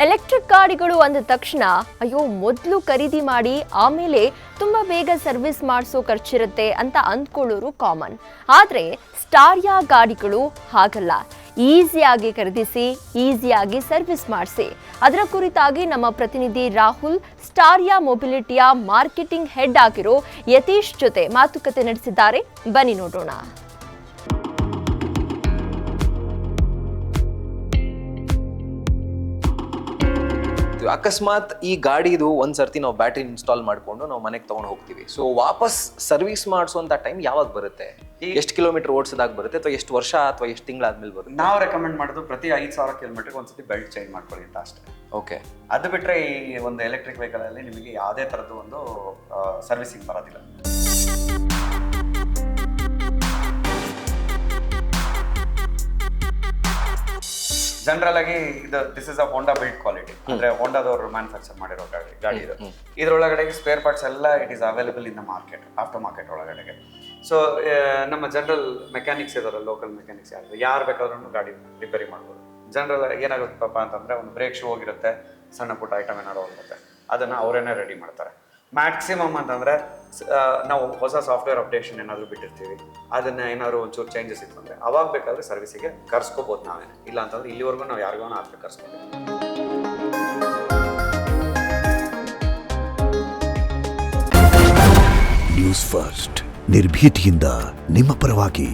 Electric ಗಾಡಿಗಳು ಅಂದ ತಕ್ಷಣ ಅಯ್ಯೋ ಮೊದಲು ಖರೀದಿ ಮಾಡಿ ಆಮೇಲೆ ತುಂಬಾ ಬೇಗ ಸರ್ವಿಸ್ ಮಾಡಿಸೋ ಖರ್ಚಿರುತ್ತೆ ಅಂತ ಅಂದ್ಕೊಳ್ಳೋರು ಕಾಮನ್. ಆದರೆ ಸ್ಟಾರಿಯಾ ಗಾಡಿಗಳು ಹಾಗಲ್ಲ. ಈಸಿಯಾಗಿ ಖರೀದಿಸಿ ಈಸಿಯಾಗಿ ಸರ್ವಿಸ್ ಮಾಡಿಸಿ. ಅದರ ಕುರಿತಾಗಿ ನಮ್ಮ ಪ್ರತಿನಿಧಿ ರಾಹುಲ್ ಸ್ಟಾರಿಯಾ ಮೊಬಿಲಿಟಿಯ ಮಾರ್ಕೆಟಿಂಗ್ ಹೆಡ್ ಆಗಿರೋ ಯತೀಶ್ ಜೊತೆ ಮಾತುಕತೆ ನಡೆಸಿದ್ದಾರೆ. ಬನ್ನಿ ನೋಡೋಣ. ಅಕಸ್ಮಾತ್ ಈ ಗಾಡಿದು ಒಂದ್ಸರ್ತಿ ನಾವು ಬ್ಯಾಟ್ರಿ ಇನ್ಸ್ಟಾಲ್ ಮಾಡ್ಕೊಂಡು ನಾವು ಮನೆಗೆ ತಗೊಂಡು ಹೋಗ್ತೀವಿ. ಸೊ ವಾಪಸ್ ಸರ್ವಿಸ್ ಮಾಡಿಸುವಂತ ಟೈಮ್ ಯಾವಾಗ ಬರುತ್ತೆ? ಎಷ್ಟು ಕಿಲೋಮೀಟರ್ ಓಡಿಸೋದಾಗ ಬರುತ್ತೆ ಅಥವಾ ಎಷ್ಟು ವರ್ಷ ಅಥವಾ ಎಷ್ಟು ತಿಂಗಳಾದ್ಮೇಲೆ ಬರುತ್ತೆ? ನಾವು ರೆಕಮೆಂಡ್ ಮಾಡೋದು ಪ್ರತಿ 5,000 ಕಿಲೋಮೀಟರ್ಗೆ ಒಂದ್ಸತಿ ಬೆಲ್ಟ್ ಚೇಂಜ್ ಮಾಡ್ಕೊಳ್ಳಿ ಅಂತ ಅಷ್ಟೇ. ಓಕೆ. ಅದು ಬಿಟ್ಟರೆ ಈ ಒಂದು ಎಲೆಕ್ಟ್ರಿಕ್ ವೆಹಿಕಲ್ ಅಲ್ಲಿ ನಿಮಗೆ ಯಾವುದೇ ಥರದ್ದು ಒಂದು ಸರ್ವಿಸಿಂಗ್ ಬರೋದಿಲ್ಲ. ಜನರಲ್ ಆಗಿ this is a Honda build quality, ಅಂದ್ರೆ ಹೋಂಡಾದವರು ಮ್ಯಾನುಫ್ಯಾಕ್ಚರ್ ಮಾಡಿರೋ ಗಾಡಿ ಇದು. ಇದ್ರೊಳಗಡೆ ಸ್ಪೇರ್ ಪಾರ್ಟ್ಸ್ ಎಲ್ಲ it is available in the market, after market ಒಳಗಡೆಗೆ. ಸೊ ನಮ್ಮ ಜನರಲ್ ಮೆಕ್ಯಾನಿಕ್ಸ್ ಇದಾರೆ, ಲೋಕಲ್ ಮೆಕ್ಯಾನಿಕ್ಸ್ ಯಾರು ಬೇಕಾದ್ರೂ ಗಾಡಿ ರಿಪೇರಿ ಮಾಡ್ಬೋದು. ಜನರಲ್ ಏನಾಗುತ್ತಪ್ಪ ಅಂತಂದ್ರೆ ಒಂದು ಬ್ರೇಕ್ ಶೂ ಹೋಗಿರುತ್ತೆ, ಸಣ್ಣ ಪುಟ್ಟ ಐಟಮ್ ಏನಾದ್ರು ಹೋಗುತ್ತೆ, ಅದನ್ನ ಅವರೇನೆ ರೆಡಿ ಮಾಡ್ತಾರೆ. ಮ್ಯಾಕ್ಸಿಮಮ್ ಅಂತಂದ್ರೆ ನಾವು ಹೊಸ ಸಾಫ್ಟ್ವೇರ್ ಅಪ್ಡೇಷನ್ ಏನಾದ್ರು ಬಿಟ್ಟಿರ್ತೀವಿ, ಅದನ್ನ ಏನಾದ್ರು ಒಂಚೂರು ಚೇಂಜಸ್ ಇತ್ತು ಅಂದ್ರೆ ಅವಾಗ ಬೇಕಾದ್ರೆ ಸರ್ವಿಸಿಗೆ ಕರ್ಸ್ಕೋಬಹುದು ನಾವೇನೆ. ಇಲ್ಲ ಅಂತಂದ್ರೆ ಇಲ್ಲಿವರೆಗೂ ನಾವು ಯಾರಿಗೂ ಆದ್ರೆ ಕರ್ಸ್ಕೊಂಡಿದ್ದೀವಿ. ನ್ಯೂಸ್ ಫಸ್ಟ್ ನಿರ್ಭೀತಿಯಿಂದ ನಿಮ್ಮ ಪರವಾಗಿ.